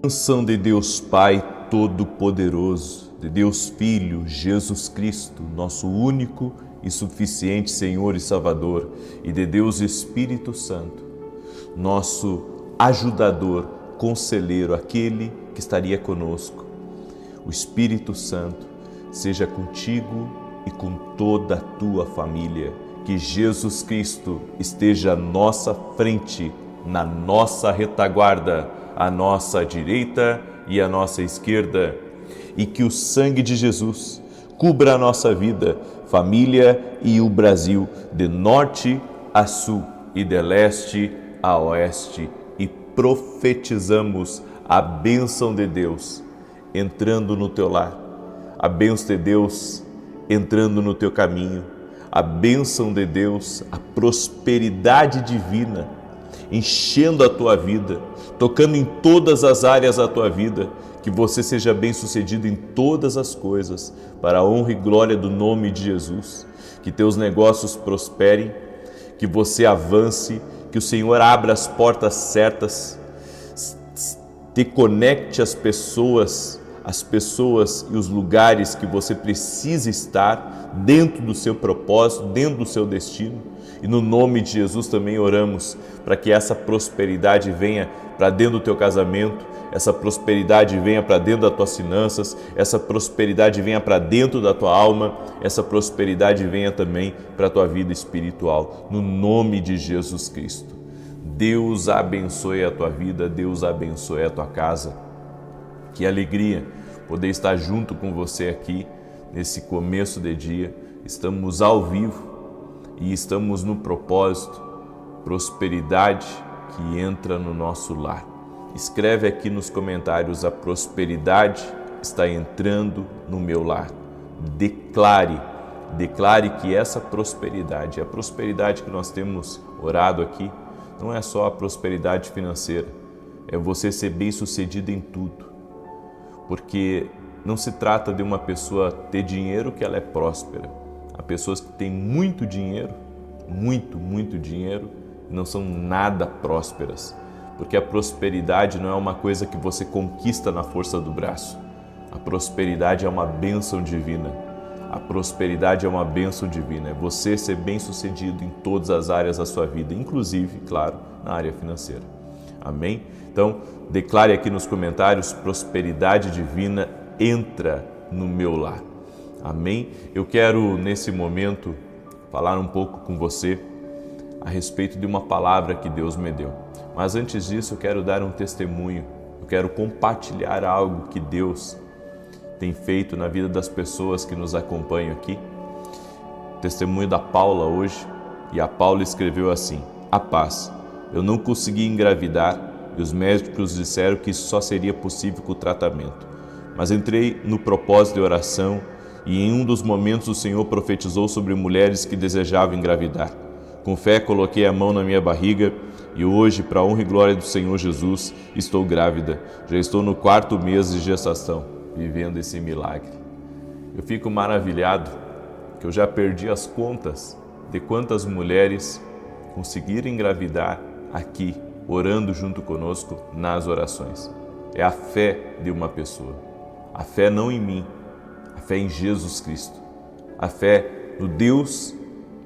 Bênção de Deus Pai Todo-Poderoso, de Deus Filho, Jesus Cristo, nosso único e suficiente Senhor e Salvador, e de Deus Espírito Santo, nosso ajudador, conselheiro, aquele que estaria conosco. O Espírito Santo seja contigo e com toda a tua família. Que Jesus Cristo esteja à nossa frente, na nossa retaguarda, à nossa direita e à nossa esquerda, e que o sangue de Jesus cubra a nossa vida, família e o Brasil, de norte a sul e de leste a oeste, e profetizamos a bênção de Deus entrando no teu lar, a bênção de Deus entrando no teu caminho, a bênção de Deus, a prosperidade divina enchendo a tua vida, tocando em todas as áreas da tua vida, que você seja bem-sucedido em todas as coisas, para a honra e glória do nome de Jesus, que teus negócios prosperem, que você avance, que o Senhor abra as portas certas, te conecte às pessoas e os lugares que você precisa estar dentro do seu propósito, dentro do seu destino. E no nome de Jesus também oramos para que essa prosperidade venha para dentro do teu casamento, essa prosperidade venha para dentro das tuas finanças, essa prosperidade venha para dentro da tua alma, essa prosperidade venha também para a tua vida espiritual, no nome de Jesus Cristo. Deus abençoe a tua vida, Deus abençoe a tua casa. Que alegria poder estar junto com você aqui nesse começo de dia. Estamos ao vivo e estamos no propósito, prosperidade que entra no nosso lar. Escreve aqui nos comentários: a prosperidade está entrando no meu lar. Declare que essa prosperidade, a prosperidade que nós temos orado aqui, não é só a prosperidade financeira, é você ser bem-sucedido em tudo. Porque não se trata de uma pessoa ter dinheiro que ela é próspera. Há pessoas que têm muito dinheiro, muito dinheiro, e não são nada prósperas. Porque a prosperidade não é uma coisa que você conquista na força do braço. A prosperidade é uma bênção divina. A prosperidade é uma bênção divina. É você ser bem-sucedido em todas as áreas da sua vida, inclusive, claro, na área financeira. Amém? Então, declare aqui nos comentários: prosperidade divina entra no meu lar. Amém? Eu quero, nesse momento, falar um pouco com você a respeito de uma palavra que Deus me deu. Mas antes disso, eu quero dar um testemunho. Eu quero compartilhar algo que Deus tem feito na vida das pessoas que nos acompanham aqui. Testemunho da Paula hoje. E a Paula escreveu assim: a paz. Eu não consegui engravidar e os médicos disseram que isso só seria possível com o tratamento. Mas entrei no propósito de oração e em um dos momentos o Senhor profetizou sobre mulheres que desejavam engravidar. Com fé coloquei a mão na minha barriga e hoje, para a honra e glória do Senhor Jesus, estou grávida. Já estou no 4º mês de gestação, vivendo esse milagre. Eu fico maravilhado que eu já perdi as contas de quantas mulheres conseguiram engravidar aqui, orando junto conosco nas orações. É a fé de uma pessoa. A fé não em mim, a fé em Jesus Cristo. A fé no Deus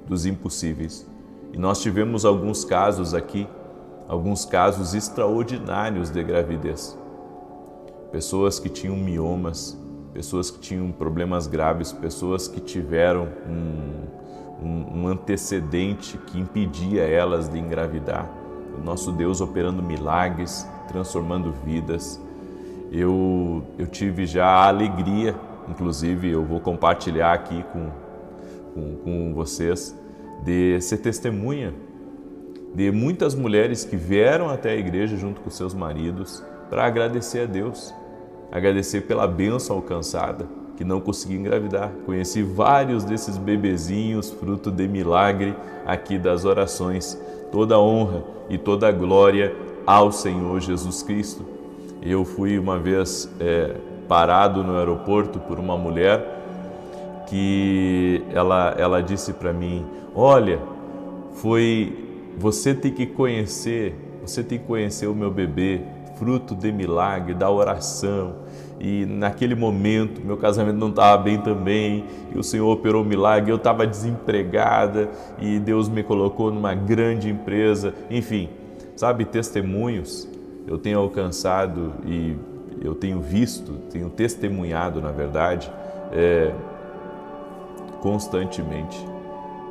dos impossíveis. E nós tivemos alguns casos aqui, alguns casos extraordinários de gravidez. Pessoas que tinham miomas, pessoas que tinham problemas graves, pessoas que tiveram um antecedente que impedia elas de engravidar. O nosso Deus operando milagres, transformando vidas. Eu tive já a alegria, inclusive eu vou compartilhar aqui com vocês, de ser testemunha de muitas mulheres que vieram até a igreja junto com seus maridos para agradecer a Deus, agradecer pela bênção alcançada, que não consegui engravidar. Conheci vários desses bebezinhos, fruto de milagre aqui das orações. Toda honra e toda glória ao Senhor Jesus Cristo. Eu fui uma vez parado no aeroporto por uma mulher que ela disse para mim: olha, você tem que conhecer o meu bebê, fruto de milagre, da oração. E naquele momento, meu casamento não estava bem também, e o Senhor operou um milagre, eu estava desempregada e Deus me colocou numa grande empresa. Enfim, sabe, testemunhos eu tenho alcançado e eu tenho visto, tenho testemunhado, na verdade, constantemente.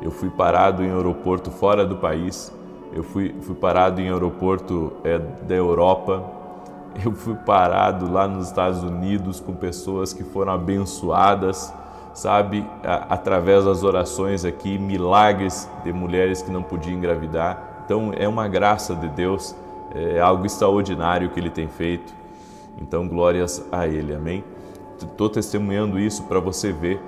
Eu fui parado em aeroporto fora do país, eu fui parado em aeroporto da Europa, eu fui parado lá nos Estados Unidos com pessoas que foram abençoadas, sabe, através das orações aqui, milagres de mulheres que não podiam engravidar. Então é uma graça de Deus, é algo extraordinário que Ele tem feito. Então glórias a Ele, amém? Estou testemunhando isso para você ver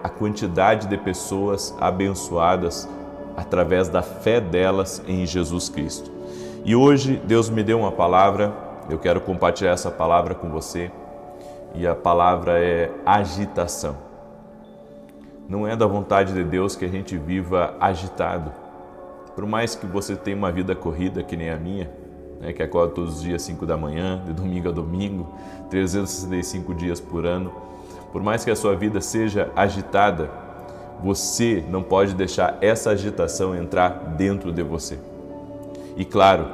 a quantidade de pessoas abençoadas através da fé delas em Jesus Cristo. E hoje Deus me deu uma palavra, eu quero compartilhar essa palavra com você, e a palavra é agitação. Não é da vontade de Deus que a gente viva agitado. Por mais que você tenha uma vida corrida que nem a minha, né, que acorda todos os dias 5 da manhã, de domingo a domingo, 365 dias por ano, por mais que a sua vida seja agitada, você não pode deixar essa agitação entrar dentro de você. E claro,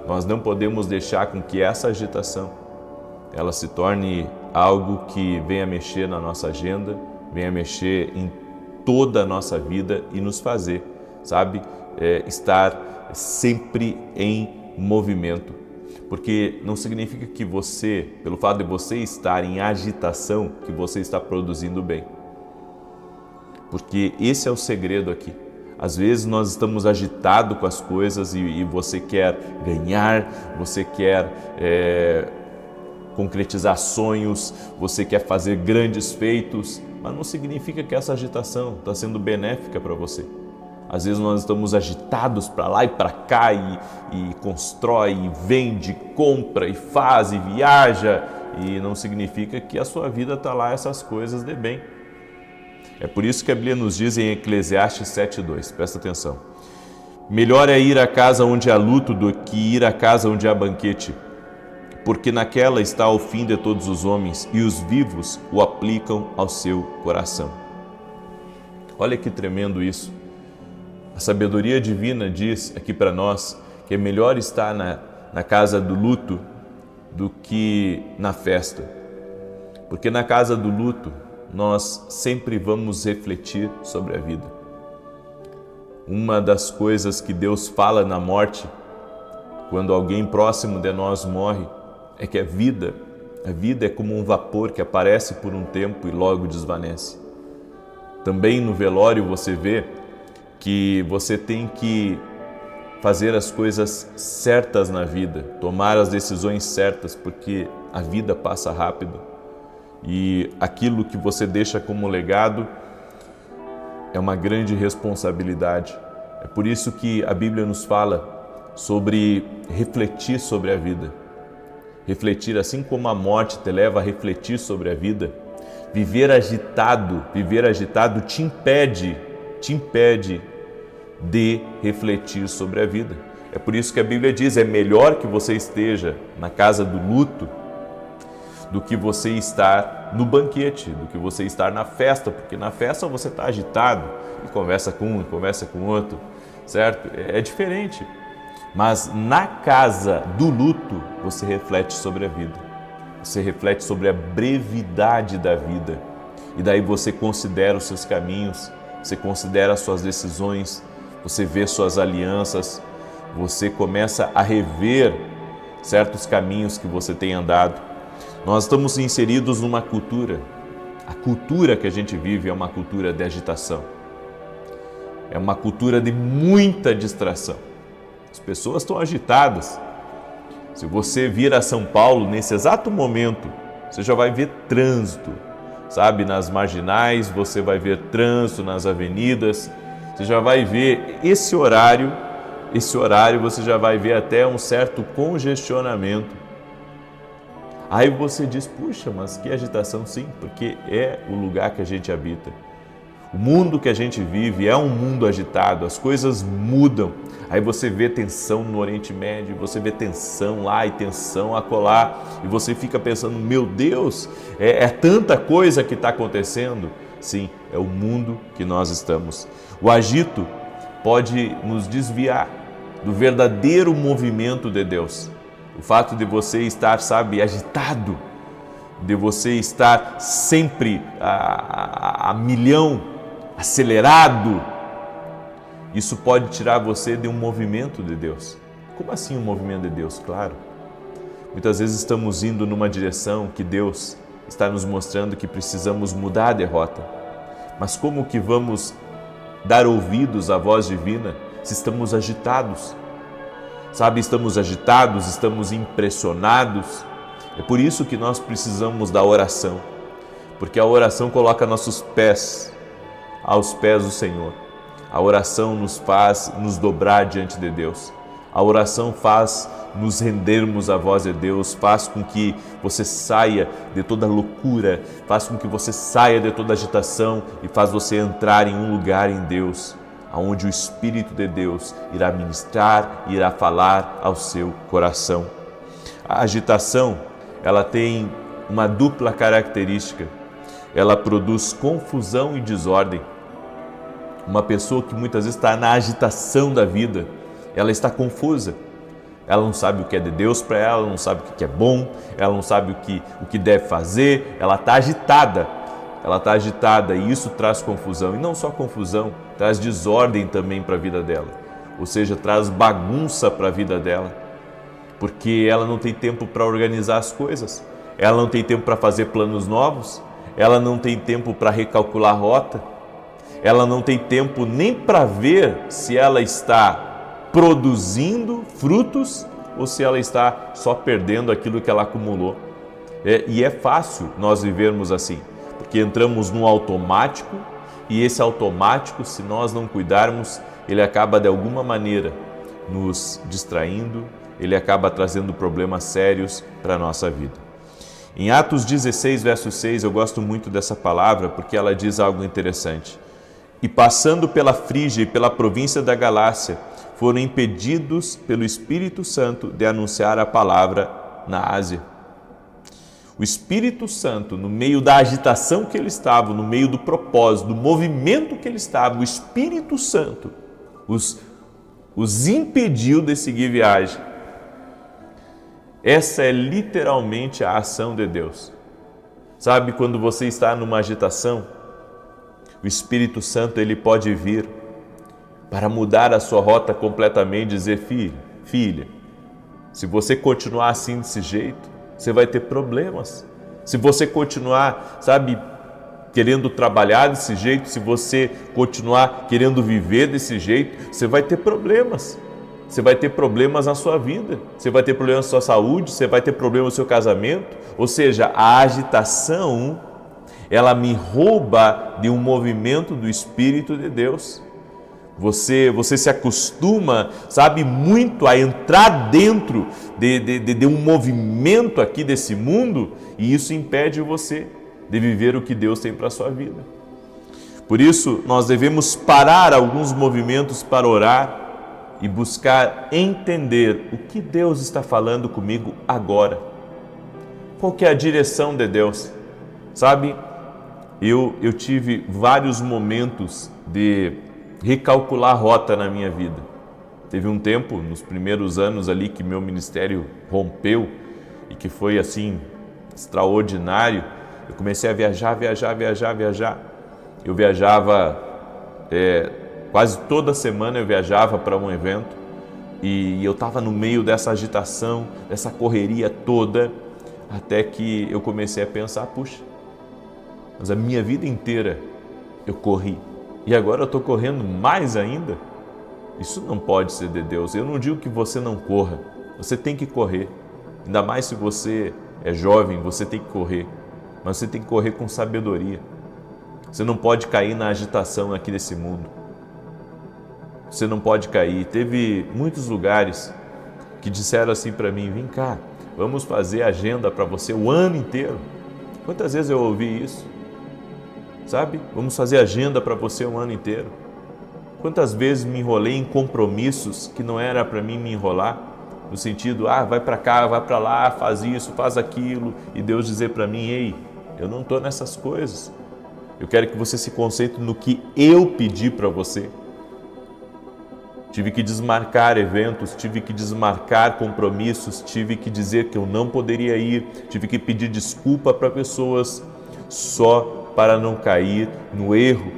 nós não podemos deixar com que essa agitação ela se torne algo que venha mexer na nossa agenda, venha mexer em toda a nossa vida e nos fazer, sabe, estar sempre em movimento. Porque não significa que você, pelo fato de você estar em agitação, que você está produzindo bem. Porque esse é o segredo aqui. Às vezes nós estamos agitados com as coisas e você quer ganhar, você quer concretizar sonhos, você quer fazer grandes feitos, mas não significa que essa agitação está sendo benéfica para você. Às vezes nós estamos agitados para lá e para cá e constrói, e vende, compra e faz e viaja, e não significa que a sua vida está lá essas coisas de bem. É por isso que a Bíblia nos diz em Eclesiastes 7:2, presta atenção. Melhor é ir à casa onde há luto do que ir à casa onde há banquete, porque naquela está o fim de todos os homens e os vivos o aplicam ao seu coração. Olha que tremendo isso. A sabedoria divina diz aqui para nós que é melhor estar na casa do luto do que na festa. Porque na casa do luto nós sempre vamos refletir sobre a vida. Uma das coisas que Deus fala na morte, quando alguém próximo de nós morre, é que a vida é como um vapor que aparece por um tempo e logo desvanece. Também no velório você vê que você tem que fazer as coisas certas na vida, tomar as decisões certas, porque a vida passa rápido e aquilo que você deixa como legado é uma grande responsabilidade. É por isso que a Bíblia nos fala sobre refletir sobre a vida. Refletir, assim como a morte te leva a refletir sobre a vida, viver agitado te impede de refletir sobre a vida. É por isso que a Bíblia diz, é melhor que você esteja na casa do luto do que você estar no banquete, do que você estar na festa, porque na festa você está agitado e conversa com um, conversa com outro, certo? É diferente. Mas na casa do luto você reflete sobre a vida, você reflete sobre a brevidade da vida e daí você considera os seus caminhos, você considera as suas decisões, você vê suas alianças, você começa a rever certos caminhos que você tem andado. Nós estamos inseridos numa cultura. A cultura que a gente vive é uma cultura de agitação. É uma cultura de muita distração. As pessoas estão agitadas. Se você vir a São Paulo nesse exato momento, você já vai ver trânsito. Sabe, nas marginais, você vai ver trânsito nas avenidas. Você já vai ver esse horário você já vai ver até um certo congestionamento. Aí você diz, puxa, mas que agitação, sim, porque é o lugar que a gente habita. O mundo que a gente vive é um mundo agitado, as coisas mudam. Aí você vê tensão no Oriente Médio, você vê tensão lá e tensão acolá, e você fica pensando, meu Deus, é tanta coisa que está acontecendo. Sim, é o mundo que nós estamos. O agito pode nos desviar do verdadeiro movimento de Deus. O fato de você estar, agitado, de você estar sempre a milhão, acelerado, isso pode tirar você de um movimento de Deus. Como assim um movimento de Deus? Claro, muitas vezes estamos indo numa direção que Deus está nos mostrando que precisamos mudar a rota. Mas como que vamos dar ouvidos à voz divina se estamos agitados? Estamos agitados, estamos impressionados. É por isso que nós precisamos da oração, porque a oração coloca nossos pés aos pés do Senhor. A oração nos faz nos dobrar diante de Deus. A oração faz nos rendermos à voz de Deus, faz com que você saia de toda loucura, faz com que você saia de toda agitação e faz você entrar em um lugar em Deus, onde o Espírito de Deus irá ministrar, irá falar ao seu coração. A agitação, ela tem uma dupla característica. Ela produz confusão e desordem. Uma pessoa que muitas vezes está na agitação da vida, ela está confusa. Ela não sabe o que é de Deus para ela, não sabe o que é bom, ela não sabe o que deve fazer, ela está agitada. Ela está agitada e isso traz confusão. E não só confusão, traz desordem também para a vida dela. Ou seja, traz bagunça para a vida dela. Porque ela não tem tempo para organizar as coisas, ela não tem tempo para fazer planos novos, ela não tem tempo para recalcular a rota, ela não tem tempo nem para ver se ela está produzindo frutos ou se ela está só perdendo aquilo que ela acumulou. E é fácil nós vivermos assim, porque entramos no automático e esse automático, se nós não cuidarmos, ele acaba de alguma maneira nos distraindo, ele acaba trazendo problemas sérios para a nossa vida. Em Atos 16, verso 6, eu gosto muito dessa palavra porque ela diz algo interessante. E passando pela Frígia e pela província da Galácia, foram impedidos pelo Espírito Santo de anunciar a palavra na Ásia. O Espírito Santo, no meio da agitação que ele estava, no meio do propósito, do movimento que ele estava, o Espírito Santo os impediu de seguir viagem. Essa é literalmente a ação de Deus. Quando você está numa agitação, o Espírito Santo ele pode vir para mudar a sua rota completamente e dizer, filha, se você continuar assim desse jeito, você vai ter problemas. Se você continuar, querendo trabalhar desse jeito, se você continuar querendo viver desse jeito, você vai ter problemas. Você vai ter problemas na sua vida, você vai ter problemas na sua saúde, você vai ter problemas no seu casamento. Ou seja, a agitação, ela me rouba de um movimento do Espírito de Deus. Você se acostuma, muito a entrar dentro de um movimento aqui desse mundo e isso impede você de viver o que Deus tem para a sua vida. Por isso, nós devemos parar alguns movimentos para orar e buscar entender o que Deus está falando comigo agora. Qual que é a direção de Deus? Eu tive vários momentos de recalcular a rota na minha vida. Teve um tempo, nos primeiros anos ali, que meu ministério rompeu e que foi assim, extraordinário. Eu comecei a viajar. Eu viajava, quase toda semana eu viajava para um evento e eu estava no meio dessa agitação, dessa correria toda, até que eu comecei a pensar, puxa, mas a minha vida inteira eu corri. E agora eu estou correndo mais ainda? Isso não pode ser de Deus. Eu não digo que você não corra, você tem que correr. Ainda mais se você é jovem, você tem que correr. Mas você tem que correr com sabedoria. Você não pode cair na agitação aqui desse mundo. Você não pode cair. Teve muitos lugares que disseram assim para mim, vem cá, vamos fazer agenda para você o ano inteiro. Quantas vezes eu ouvi isso? sabe? Vamos fazer agenda para você um ano inteiro. Quantas vezes me enrolei em compromissos que não era para mim me enrolar, no sentido, vai para cá, vai para lá, faz isso, faz aquilo, e Deus dizer para mim, ei, eu não estou nessas coisas. Eu quero que você se concentre no que eu pedi para você. Tive que desmarcar eventos, tive que desmarcar compromissos, tive que dizer que eu não poderia ir, tive que pedir desculpa para pessoas só para não cair no erro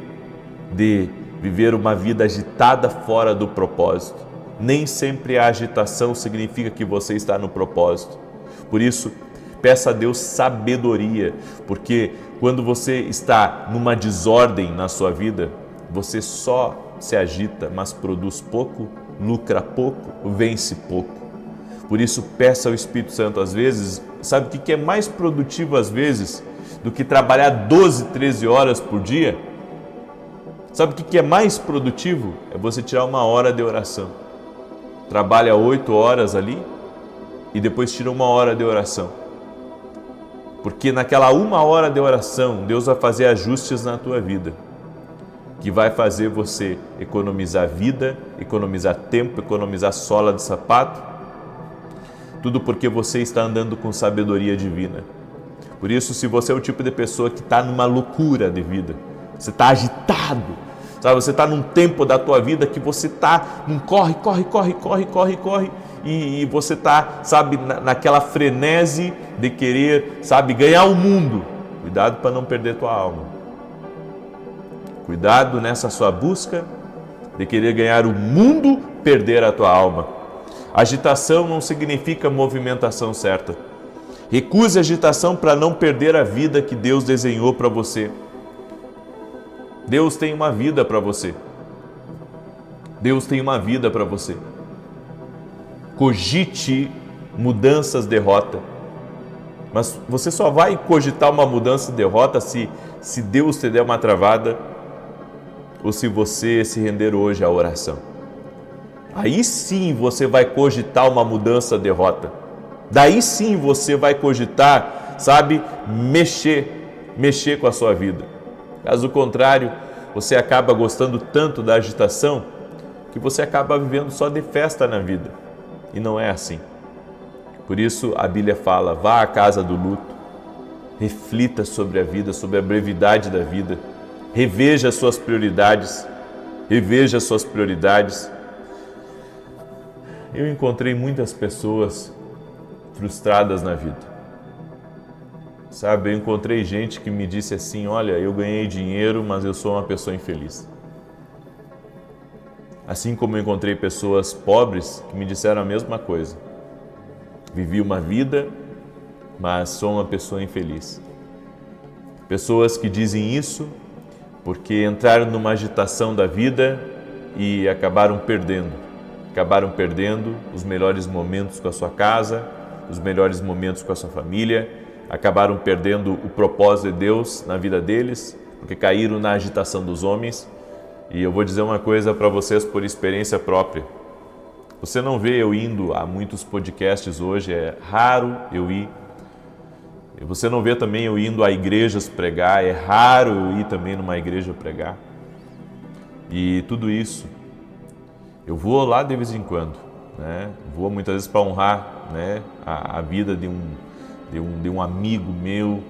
de viver uma vida agitada fora do propósito. Nem sempre a agitação significa que você está no propósito. Por isso, peça a Deus sabedoria, porque quando você está numa desordem na sua vida, você só se agita, mas produz pouco, lucra pouco, vence pouco. Por isso, peça ao Espírito Santo, às vezes, sabe o que é mais produtivo às vezes do que trabalhar 12, 13 horas por dia? Sabe o que é mais produtivo? É você tirar 1 hora de oração. Trabalha 8 horas ali e depois tira 1 hora de oração. Porque naquela 1 hora de oração, Deus vai fazer ajustes na tua vida, que vai fazer você economizar vida, economizar tempo, economizar sola de sapato, tudo porque você está andando com sabedoria divina. Por isso, se você é o tipo de pessoa que está numa loucura de vida, você está agitado, sabe? Você está num tempo da tua vida que você está num corre, e você está, sabe, naquela frenesi de querer, sabe, ganhar o mundo. Cuidado para não perder tua alma. Cuidado nessa sua busca de querer ganhar o mundo, perder a tua alma. Agitação não significa movimentação certa. Recuse a agitação para não perder a vida que Deus desenhou para você. Deus tem uma vida para você. Deus tem uma vida para você. Cogite mudanças de rota. Mas você só vai cogitar uma mudança de rota se Deus te der uma travada ou se você se render hoje à oração. Aí sim você vai cogitar uma mudança de rota. Daí sim você vai cogitar, sabe, mexer com a sua vida. Caso contrário, você acaba gostando tanto da agitação que você acaba vivendo só de festa na vida. E não é assim. Por isso a Bíblia fala, vá à casa do luto, reflita sobre a vida, sobre a brevidade da vida, reveja as suas prioridades, Eu encontrei muitas pessoas frustradas na vida. Sabe, eu encontrei gente que me disse assim, olha, eu ganhei dinheiro, mas eu sou uma pessoa infeliz. Assim como eu encontrei pessoas pobres que me disseram a mesma coisa. Vivi uma vida, mas sou uma pessoa infeliz. Pessoas que dizem isso porque entraram numa agitação da vida e acabaram perdendo os melhores momentos com a sua casa, os melhores momentos com a sua família, acabaram perdendo o propósito de Deus na vida deles, porque caíram na agitação dos homens. E eu vou dizer uma coisa para vocês por experiência própria. Você não vê eu indo a muitos podcasts hoje, é raro eu ir. Você não vê também eu indo a igrejas pregar, é raro eu ir também numa igreja pregar. E tudo isso, eu vou lá de vez em quando, né? Vou muitas vezes para honrar, né, a vida de um amigo meu,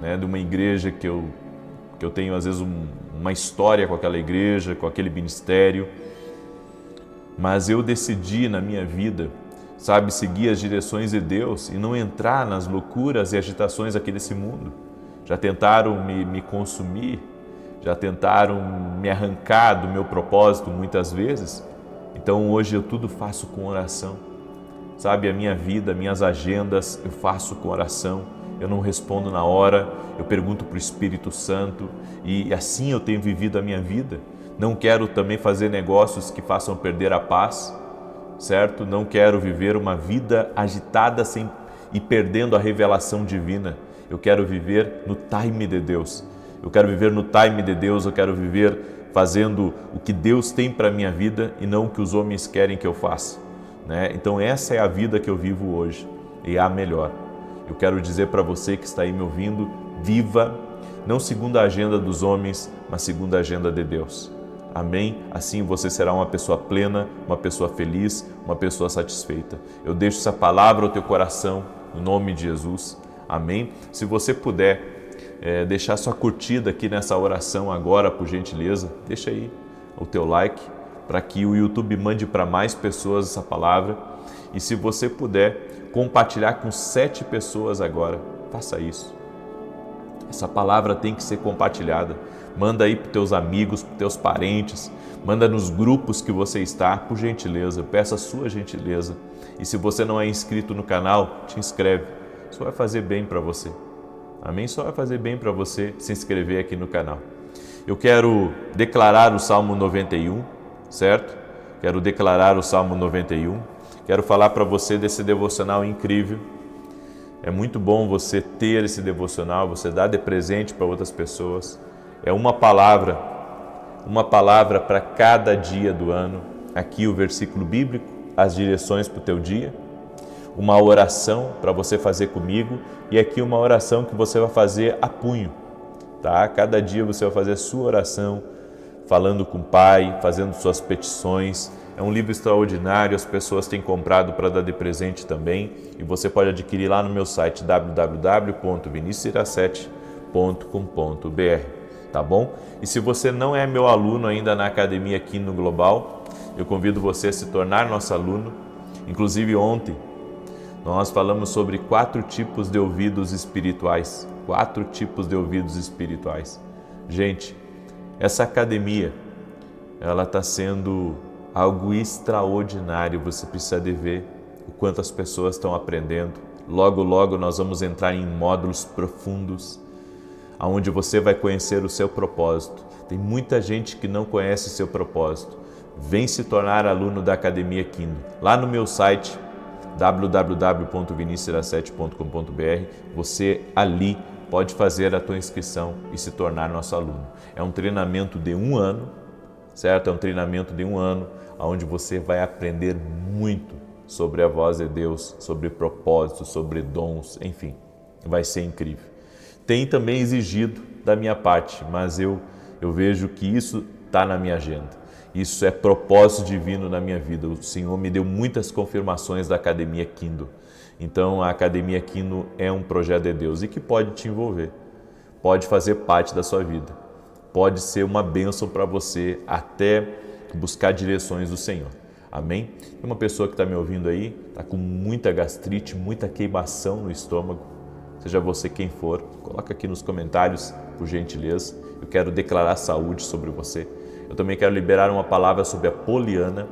né, de uma igreja que eu tenho às vezes uma história com aquela igreja, com aquele ministério. Mas eu decidi na minha vida, sabe, seguir as direções de Deus e não entrar nas loucuras e agitações aqui desse mundo. Já tentaram me consumir, já tentaram me arrancar do meu propósito muitas vezes. Então hoje eu tudo faço com oração. Sabe, a minha vida, minhas agendas eu faço com oração. Eu não respondo na hora, eu pergunto para o Espírito Santo e assim eu tenho vivido a minha vida. Não quero também fazer negócios que façam perder a paz, certo? Não quero viver uma vida agitada e perdendo a revelação divina. Eu quero viver no time de Deus. Eu quero viver no time de Deus, eu quero viver fazendo o que Deus tem para a minha vida e não o que os homens querem que eu faça, né? Então essa é a vida que eu vivo hoje e é a melhor. Eu quero dizer para você que está aí me ouvindo, viva não segundo a agenda dos homens, mas segundo a agenda de Deus. Amém? Assim você será uma pessoa plena, uma pessoa feliz, uma pessoa satisfeita. Eu deixo essa palavra ao teu coração, no nome de Jesus. Amém? Se você puder deixar sua curtida aqui nessa oração agora, por gentileza, deixa aí o teu like, para que o YouTube mande para mais pessoas essa palavra. E se você puder compartilhar com 7 pessoas agora, faça isso. Essa palavra tem que ser compartilhada. Manda aí para os teus amigos, para os teus parentes, manda nos grupos que você está, por gentileza. Eu peço a sua gentileza. E se você não é inscrito no canal, te inscreve. Isso vai fazer bem para você. Amém? Só vai fazer bem para você se inscrever aqui no canal. Eu quero declarar o Salmo 91, certo? Quero declarar o Salmo 91. Quero falar para você desse devocional incrível. É muito bom você ter esse devocional, você dar de presente para outras pessoas. É uma palavra para cada dia do ano. Aqui o versículo bíblico, as direções para o teu dia. Uma oração para você fazer comigo e aqui uma oração que você vai fazer a punho, tá? Cada dia você vai fazer a sua oração, falando com o Pai, fazendo suas petições. É um livro extraordinário, as pessoas têm comprado para dar de presente também e você pode adquirir lá no meu site www.viniciusiracete.com.br, tá bom? E se você não é meu aluno ainda na Academia Kino Global, eu convido você a se tornar nosso aluno. Inclusive ontem nós falamos sobre 4 tipos de ouvidos espirituais. 4 tipos de ouvidos espirituais. Gente, essa academia, ela está sendo algo extraordinário. Você precisa de ver o quanto as pessoas estão aprendendo. Logo, logo nós vamos entrar em módulos profundos, onde você vai conhecer o seu propósito. Tem muita gente que não conhece o seu propósito. Vem se tornar aluno da Academia Kino. Lá no meu site, www.viniciusiracete.com.br, você ali pode fazer a tua inscrição e se tornar nosso aluno. É um treinamento de 1 ano, certo? É um treinamento de 1 ano, onde você vai aprender muito sobre a voz de Deus, sobre propósitos, sobre dons, enfim, vai ser incrível. Tem também exigido da minha parte, mas eu vejo que isso está na minha agenda. Isso é propósito divino na minha vida. O Senhor me deu muitas confirmações da Academia Kino. Então, a Academia Kino é um projeto de Deus e que pode te envolver, pode fazer parte da sua vida, pode ser uma bênção para você até buscar direções do Senhor. Amém? Tem uma pessoa que está me ouvindo aí, está com muita gastrite, muita queimação no estômago. Seja você quem for, coloca aqui nos comentários, por gentileza. Eu quero declarar saúde sobre você. Eu também quero liberar uma palavra sobre a Poliana.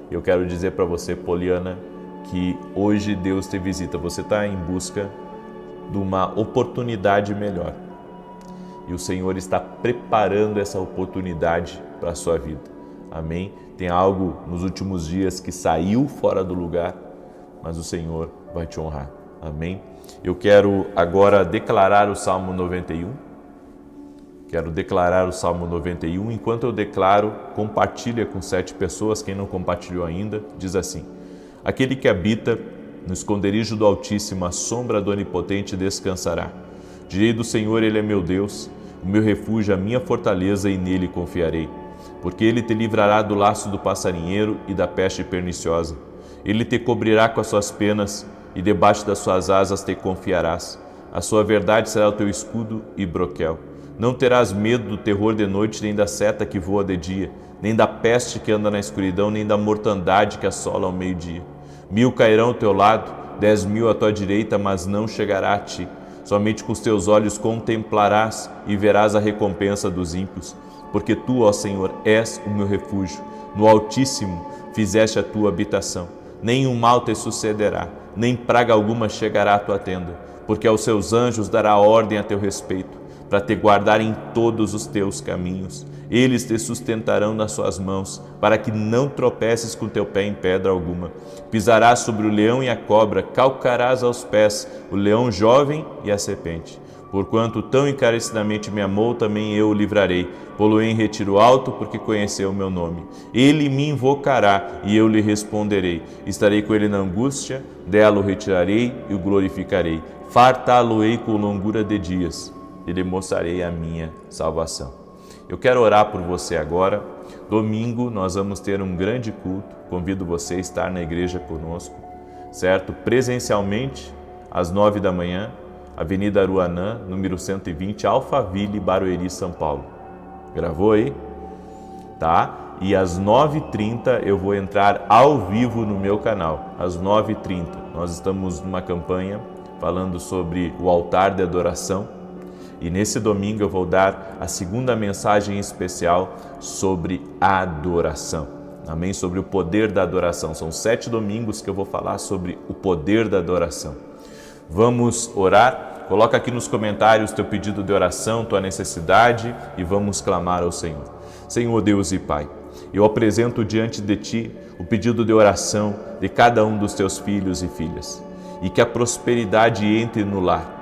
Eu quero dizer para você, Poliana, que hoje Deus te visita. Você está em busca de uma oportunidade melhor. E o Senhor está preparando essa oportunidade para a sua vida. Amém? Tem algo nos últimos dias que saiu fora do lugar, mas o Senhor vai te honrar. Amém? Eu quero agora declarar o Salmo 91. Enquanto eu declaro, compartilha com 7 pessoas. Quem não compartilhou ainda, diz assim: aquele que habita no esconderijo do Altíssimo, a sombra do Onipotente descansará. Direi do Senhor, Ele é meu Deus, o meu refúgio, a minha fortaleza, e nele confiarei. Porque Ele te livrará do laço do passarinheiro e da peste perniciosa. Ele te cobrirá com as suas penas, e debaixo das suas asas te confiarás. A sua verdade será o teu escudo e broquel. Não terás medo do terror de noite, nem da seta que voa de dia, nem da peste que anda na escuridão, nem da mortandade que assola ao meio-dia. 1000 cairão ao teu lado, 10.000 à tua direita, mas não chegará a ti. Somente com os teus olhos contemplarás e verás a recompensa dos ímpios. Porque tu, ó Senhor, és o meu refúgio. No Altíssimo fizeste a tua habitação. Nenhum mal te sucederá, nem praga alguma chegará à tua tenda. Porque aos seus anjos dará ordem a teu respeito, para te guardar em todos os teus caminhos. Eles te sustentarão nas suas mãos, para que não tropeces com teu pé em pedra alguma. Pisarás sobre o leão e a cobra, calcarás aos pés o leão jovem e a serpente. Porquanto tão encarecidamente me amou, também eu o livrarei. Pô-lo em retiro alto, porque conheceu o meu nome. Ele me invocará, e eu lhe responderei. Estarei com ele na angústia, dela o retirarei e o glorificarei. fartá-lo-ei com longura de dias e lhe mostrarei a minha salvação. Eu quero orar por você agora. Domingo nós vamos ter um grande culto. Convido você a estar na igreja conosco, certo? Presencialmente, às 9 da manhã, Avenida Aruanã, número 120, Alphaville, Barueri, São Paulo. Gravou aí? Tá? E às 9h30 eu vou entrar ao vivo no meu canal. Às 9h30. Nós estamos numa campanha falando sobre o altar de adoração. E nesse domingo eu vou dar a segunda mensagem especial sobre a adoração. Amém? Sobre o poder da adoração. São 7 domingos que eu vou falar sobre o poder da adoração. Vamos orar? Coloca aqui nos comentários teu pedido de oração, tua necessidade e vamos clamar ao Senhor. Senhor Deus e Pai, eu apresento diante de Ti o pedido de oração de cada um dos Teus filhos e filhas. E que a prosperidade entre no lar.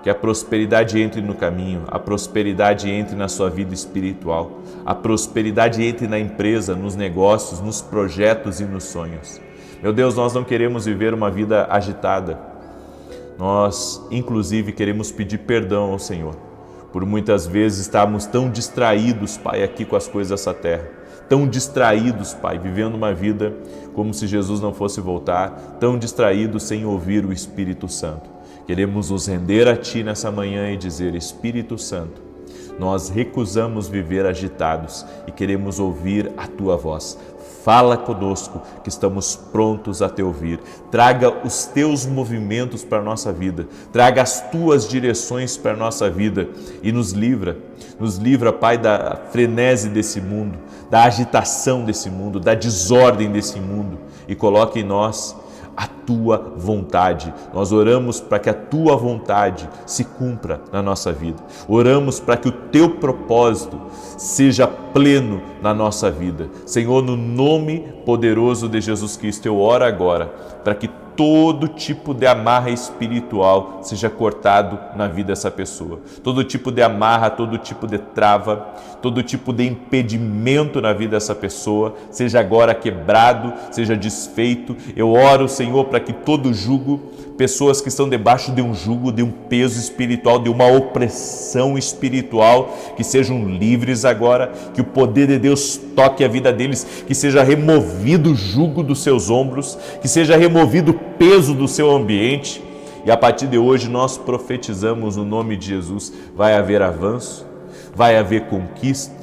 Que a prosperidade entre no caminho, a prosperidade entre na sua vida espiritual, a prosperidade entre na empresa, nos negócios, nos projetos e nos sonhos. Meu Deus, nós não queremos viver uma vida agitada. Nós, inclusive, queremos pedir perdão ao Senhor, por muitas vezes estarmos tão distraídos, Pai, aqui com as coisas dessa terra. Tão distraídos, Pai, vivendo uma vida como se Jesus não fosse voltar, tão distraídos sem ouvir o Espírito Santo. Queremos nos render a Ti nessa manhã e dizer, Espírito Santo, nós recusamos viver agitados e queremos ouvir a Tua voz. Fala conosco, que estamos prontos a Te ouvir. Traga os Teus movimentos para a nossa vida. Traga as Tuas direções para a nossa vida e nos livra. Nos livra, Pai, da frenesi desse mundo, da agitação desse mundo, da desordem desse mundo e coloque em nós a Tua vontade. Nós oramos para que a Tua vontade se cumpra na nossa vida. Oramos para que o Teu propósito seja pleno na nossa vida. Senhor, no nome poderoso de Jesus Cristo, eu oro agora para que todo tipo de amarra espiritual seja cortado na vida dessa pessoa. Todo tipo de amarra, todo tipo de trava, todo tipo de impedimento na vida dessa pessoa seja agora quebrado, seja desfeito. Eu oro, Senhor, para que todo jugo, pessoas que estão debaixo de um jugo, de um peso espiritual, de uma opressão espiritual, que sejam livres agora, que o poder de Deus toque a vida deles, que seja removido o jugo dos seus ombros, que seja removido o peso do seu ambiente. E a partir de hoje nós profetizamos no nome de Jesus, vai haver avanço, vai haver conquista.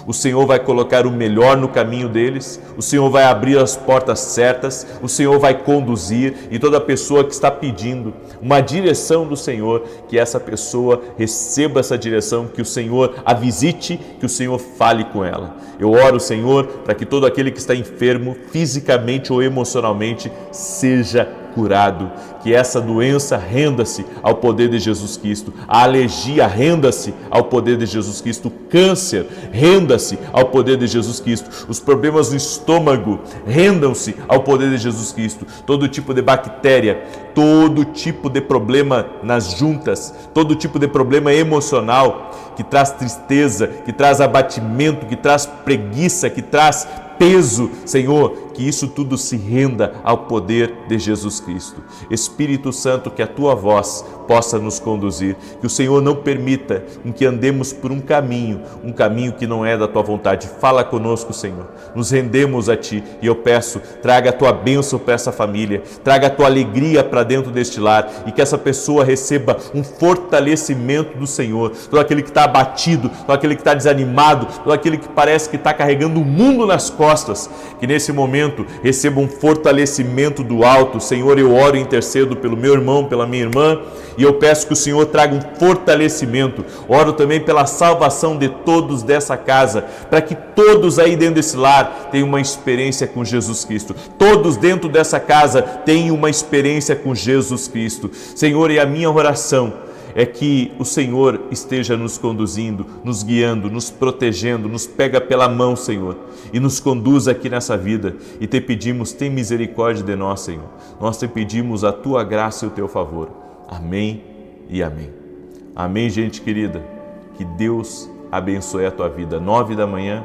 O Senhor vai colocar o melhor no caminho deles, o Senhor vai abrir as portas certas, o Senhor vai conduzir, e toda pessoa que está pedindo uma direção do Senhor, que essa pessoa receba essa direção, que o Senhor a visite, que o Senhor fale com ela. Eu oro, Senhor, para que todo aquele que está enfermo, fisicamente ou emocionalmente, seja curado, que essa doença renda-se ao poder de Jesus Cristo, a alergia renda-se ao poder de Jesus Cristo, o câncer renda-se ao poder de Jesus Cristo, os problemas no estômago rendam-se ao poder de Jesus Cristo, todo tipo de bactéria, todo tipo de problema nas juntas, todo tipo de problema emocional que traz tristeza, que traz abatimento, que traz preguiça, que traz peso, Senhor, que isso tudo se renda ao poder de Jesus Cristo. Espírito Santo, que a Tua voz possa nos conduzir, que o Senhor não permita que andemos por um caminho que não é da Tua vontade. Fala conosco, Senhor, nos rendemos a Ti e eu peço, traga a Tua bênção para essa família, traga a Tua alegria para dentro deste lar e que essa pessoa receba um fortalecimento do Senhor. Todo aquele que está abatido, todo aquele que está desanimado, todo aquele que parece que está carregando o mundo nas costas, que nesse momento receba um fortalecimento do alto. Senhor, eu oro e intercedo pelo meu irmão, pela minha irmã, e eu peço que o Senhor traga um fortalecimento. Oro também pela salvação de todos dessa casa, para que todos aí dentro desse lar tenham uma experiência com Jesus Cristo. Todos dentro dessa casa tenham uma experiência com Jesus Cristo. Senhor, e a minha oração é que o Senhor esteja nos conduzindo, nos guiando, nos protegendo, nos pega pela mão, Senhor, e nos conduza aqui nessa vida. E te pedimos, tem misericórdia de nós, Senhor. Nós te pedimos a Tua graça e o Teu favor. Amém e amém. Amém, gente querida. Que Deus abençoe a tua vida. 9 da manhã,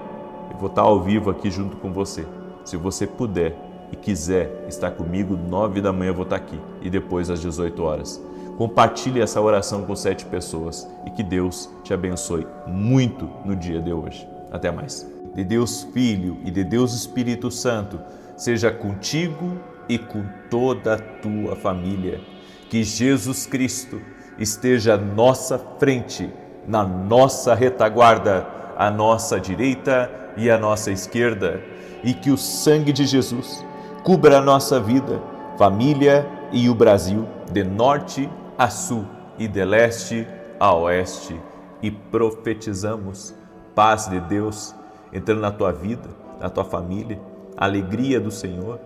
eu vou estar ao vivo aqui junto com você. Se você puder, e quiser estar comigo, 9 da manhã eu vou estar aqui e depois às 18 horas. Compartilhe essa oração com 7 pessoas e que Deus te abençoe muito no dia de hoje. Até mais. De Deus Filho e de Deus Espírito Santo, seja contigo e com toda a tua família. Que Jesus Cristo esteja à nossa frente, na nossa retaguarda, à nossa direita e à nossa esquerda, e que o sangue de Jesus cubra a nossa vida, família e o Brasil, de norte a sul e de leste a oeste. E profetizamos paz de Deus entrando na tua vida, na tua família, a alegria do Senhor,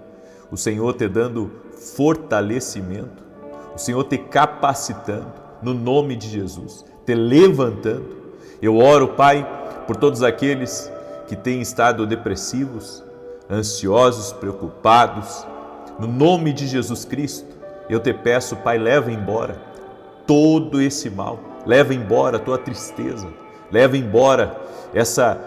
o Senhor te dando fortalecimento, o Senhor te capacitando, no nome de Jesus, te levantando. Eu oro, Pai, por todos aqueles que têm estado depressivos, ansiosos, preocupados. No nome de Jesus Cristo, eu te peço, Pai, leva embora todo esse mal, leva embora a tua tristeza, leva embora essa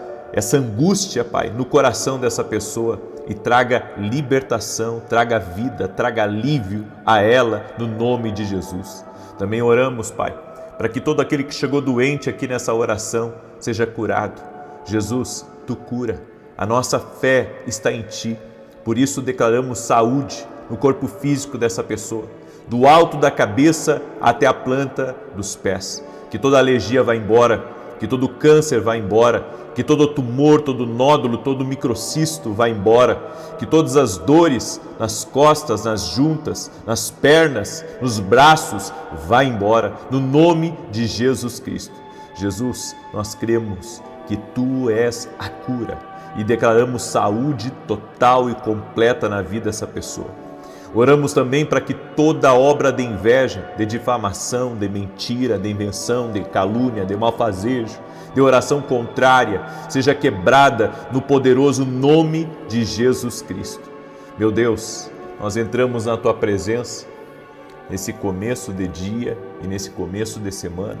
angústia, Pai, no coração dessa pessoa e traga libertação, traga vida, traga alívio a ela, no nome de Jesus. Também oramos, Pai, para que todo aquele que chegou doente aqui nessa oração seja curado. Jesus, Tu cura, a nossa fé está em Ti, por isso declaramos saúde no corpo físico dessa pessoa, do alto da cabeça até a planta dos pés. Que toda alergia vá embora, que todo câncer vá embora, que todo tumor, todo nódulo, todo microcisto vá embora, que todas as dores nas costas, nas juntas, nas pernas, nos braços vá embora, no nome de Jesus Cristo. Jesus, nós cremos que Tu és a cura e declaramos saúde total e completa na vida dessa pessoa. Oramos também para que toda obra de inveja, de difamação, de mentira, de invenção, de calúnia, de malfazejo, de oração contrária, seja quebrada no poderoso nome de Jesus Cristo. Meu Deus, nós entramos na Tua presença nesse começo de dia e nesse começo de semana,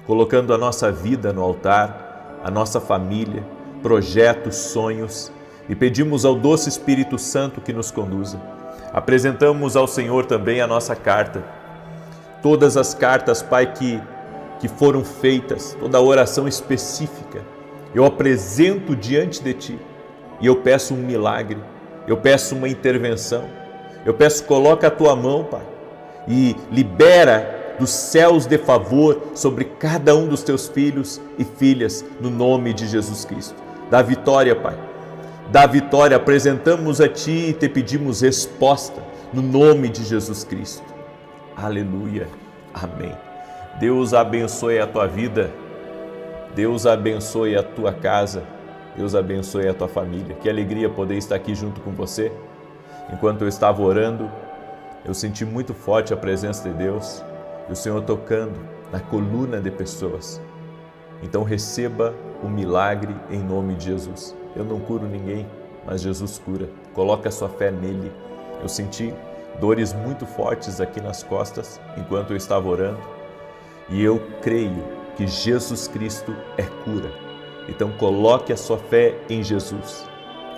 colocando a nossa vida no altar, a nossa família, projetos, sonhos, e pedimos ao doce Espírito Santo que nos conduza. Apresentamos ao Senhor também a nossa carta, todas as cartas, Pai, que foram feitas, toda a oração específica, eu apresento diante de Ti e eu peço um milagre, eu peço uma intervenção, eu peço, coloca a Tua mão, Pai, e libera dos céus de favor sobre cada um dos Teus filhos e filhas, no nome de Jesus Cristo. Dá vitória, Pai. Dá vitória, apresentamos a Ti e Te pedimos resposta, no nome de Jesus Cristo. Aleluia. Amém. Deus abençoe a tua vida, Deus abençoe a tua casa, Deus abençoe a tua família. Que alegria poder estar aqui junto com você. Enquanto eu estava orando, eu senti muito forte a presença de Deus e o Senhor tocando na coluna de pessoas. Então receba o milagre em nome de Jesus. Eu não curo ninguém, mas Jesus cura. Coloca a sua fé nele. Eu senti dores muito fortes aqui nas costas enquanto eu estava orando e eu creio que Jesus Cristo é cura. Então coloque a sua fé em Jesus.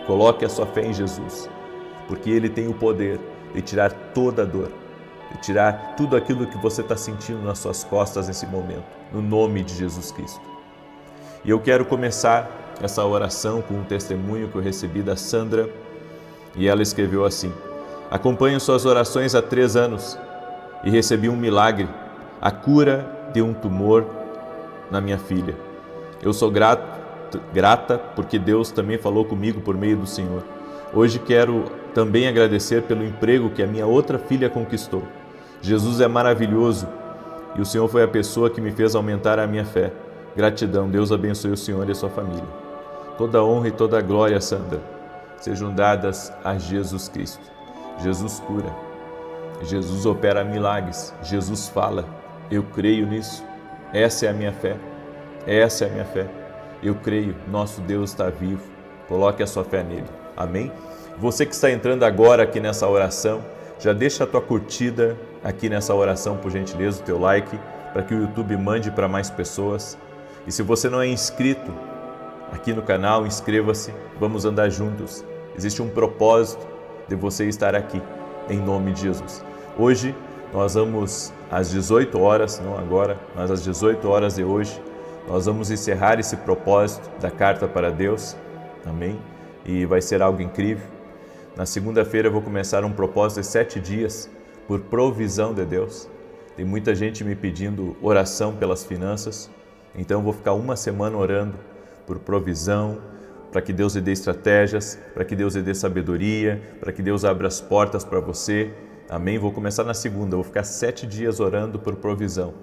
Coloque a sua fé em Jesus, porque Ele tem o poder de tirar toda a dor, de tirar tudo aquilo que você está sentindo nas suas costas nesse momento, no nome de Jesus Cristo. E eu quero começar essa oração com um testemunho que eu recebi da Sandra, e ela escreveu assim: acompanho suas orações há 3 anos e recebi um milagre, a cura de um tumor na minha filha. Eu sou grata porque Deus também falou comigo por meio do Senhor. Hoje quero também agradecer pelo emprego que a minha outra filha conquistou. Jesus é maravilhoso e o Senhor foi a pessoa que me fez aumentar a minha fé. Gratidão, Deus abençoe o Senhor e a sua família. Toda honra e toda glória, Sandra, sejam dadas a Jesus Cristo. Jesus cura, Jesus opera milagres, Jesus fala. Eu creio nisso, essa é a minha fé, essa é a minha fé. Eu creio, nosso Deus está vivo, coloque a sua fé nele, amém? Você que está entrando agora aqui nessa oração, já deixa a tua curtida aqui nessa oração, por gentileza, o teu like, para que o YouTube mande para mais pessoas. E se você não é inscrito aqui no canal, inscreva-se, vamos andar juntos. Existe um propósito de você estar aqui, em nome de Jesus. Hoje nós vamos às 18 horas, não agora, mas às 18 horas de hoje, nós vamos encerrar esse propósito da carta para Deus, amém? E vai ser algo incrível. Na segunda-feira eu vou começar um propósito de 7 dias, por provisão de Deus. Tem muita gente me pedindo oração pelas finanças, então eu vou ficar uma semana orando por provisão, para que Deus lhe dê estratégias, para que Deus lhe dê sabedoria, para que Deus abra as portas para você, amém? Vou começar na segunda, vou ficar 7 dias orando por provisão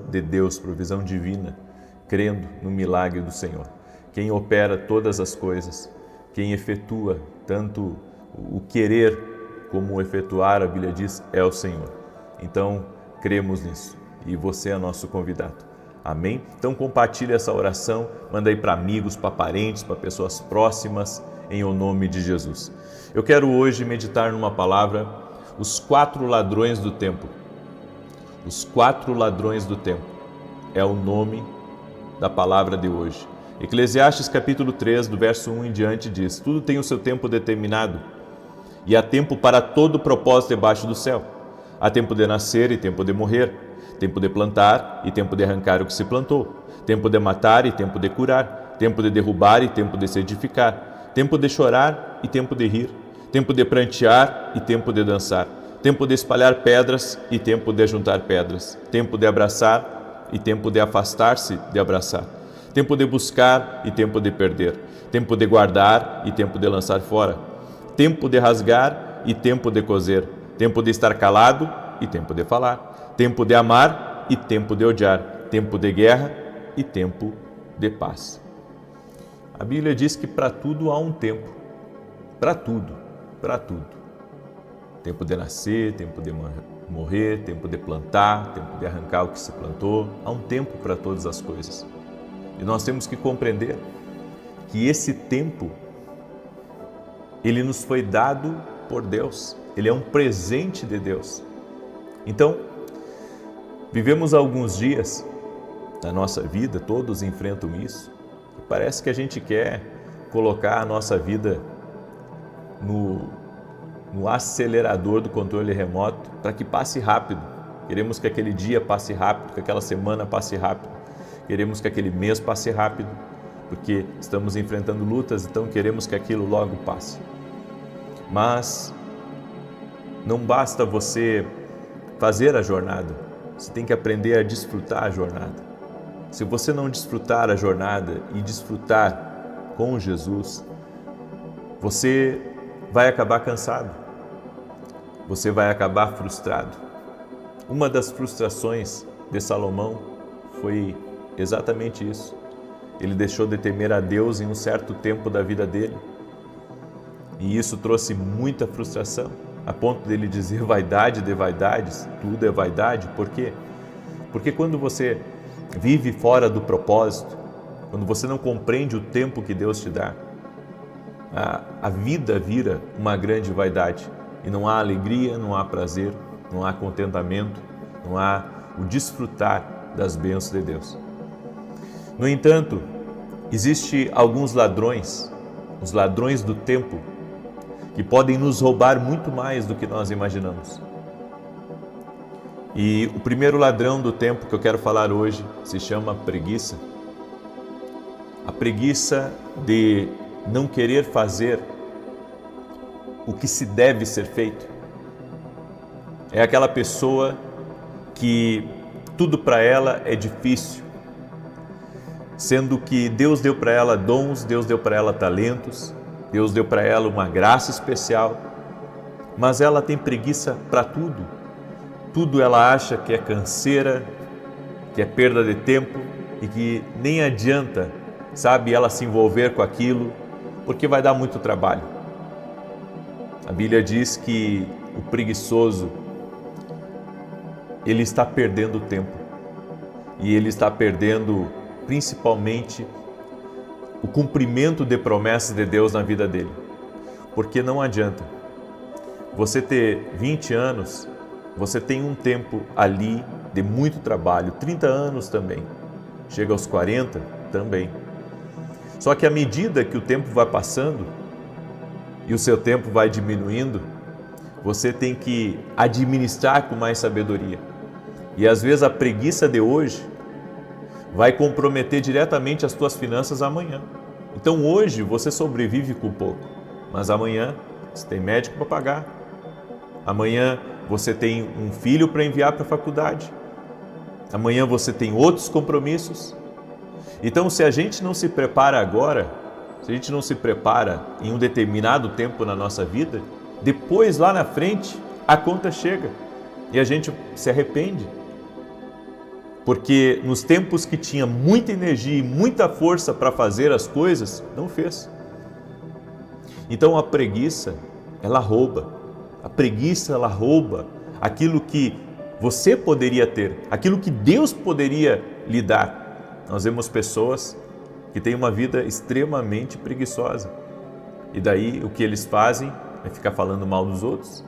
de Deus, provisão divina, crendo no milagre do Senhor. Quem opera todas as coisas, quem efetua tanto o querer como o efetuar, a Bíblia diz, é o Senhor. Então, cremos nisso e você é nosso convidado. Amém? Então compartilhe essa oração, manda aí para amigos, para parentes, para pessoas próximas, em o nome de Jesus. Eu quero hoje meditar numa palavra, os 4 ladrões do tempo. Os 4 ladrões do tempo é o nome da palavra de hoje. Eclesiastes capítulo 3, do verso 1 em diante diz: tudo tem o seu tempo determinado e há tempo para todo propósito debaixo do céu. Há tempo de nascer e tempo de morrer, tempo de plantar e tempo de arrancar o que se plantou, tempo de matar e tempo de curar, tempo de derrubar e tempo de se edificar, tempo de chorar e tempo de rir, tempo de prantear e tempo de dançar, tempo de espalhar pedras e tempo de juntar pedras, tempo de abraçar e tempo de afastar-se de abraçar, tempo de buscar e tempo de perder, tempo de guardar e tempo de lançar fora, tempo de rasgar e tempo de coser, tempo de estar calado e tempo de falar, tempo de amar e tempo de odiar, tempo de guerra e tempo de paz. A Bíblia diz que para tudo há um tempo, para tudo. Tempo de nascer, tempo de morrer, tempo de plantar, tempo de arrancar o que se plantou. Há um tempo para todas as coisas. E nós temos que compreender que esse tempo, ele nos foi dado por Deus. Ele é um presente de Deus. Então, vivemos alguns dias na nossa vida, todos enfrentam isso, e parece que a gente quer colocar a nossa vida no acelerador do controle remoto para que passe rápido. Queremos que aquele dia passe rápido, que aquela semana passe rápido. Queremos que aquele mês passe rápido, porque estamos enfrentando lutas, então queremos que aquilo logo passe. Mas não basta você fazer a jornada, você tem que aprender a desfrutar a jornada. Se você não desfrutar a jornada e desfrutar com Jesus, você vai acabar cansado, você vai acabar frustrado. Uma das frustrações de Salomão foi exatamente isso. Ele deixou de temer a Deus em um certo tempo da vida dele. E isso trouxe muita frustração, a ponto dele dizer vaidade de vaidades, tudo é vaidade. Por quê? Porque quando você vive fora do propósito, quando você não compreende o tempo que Deus te dá, a vida vira uma grande vaidade. E não há alegria, não há prazer, não há contentamento, não há o desfrutar das bênçãos de Deus. No entanto, existem alguns ladrões, os ladrões do tempo, que podem nos roubar muito mais do que nós imaginamos. E o primeiro ladrão do tempo que eu quero falar hoje se chama preguiça. A preguiça de não querer fazer o que se deve ser feito. É aquela pessoa que tudo para ela é difícil, sendo que Deus deu para ela dons, Deus deu para ela talentos, Deus deu para ela uma graça especial, mas ela tem preguiça para tudo. Tudo ela acha que é canseira, que é perda de tempo e que nem adianta, sabe, ela se envolver com aquilo, porque vai dar muito trabalho. A Bíblia diz que o preguiçoso, ele está perdendo tempo e ele está perdendo principalmente o cumprimento de promessas de Deus na vida dele. Porque não adianta você ter 20 anos, você tem um tempo ali de muito trabalho, 30 anos também, chega aos 40 também. Só que à medida que o tempo vai passando e o seu tempo vai diminuindo, você tem que administrar com mais sabedoria. E às vezes a preguiça de hoje vai comprometer diretamente as tuas finanças amanhã. Então hoje você sobrevive com pouco, mas amanhã você tem médico para pagar, amanhã você tem um filho para enviar para a faculdade, amanhã você tem outros compromissos. Então se a gente não se prepara agora, se a gente não se prepara em um determinado tempo na nossa vida, depois lá na frente a conta chega e a gente se arrepende. Porque nos tempos que tinha muita energia e muita força para fazer as coisas, não fez. Então a preguiça, ela rouba. A preguiça, ela rouba aquilo que você poderia ter, aquilo que Deus poderia lhe dar. Nós vemos pessoas que têm uma vida extremamente preguiçosa. E daí o que eles fazem é ficar falando mal dos outros,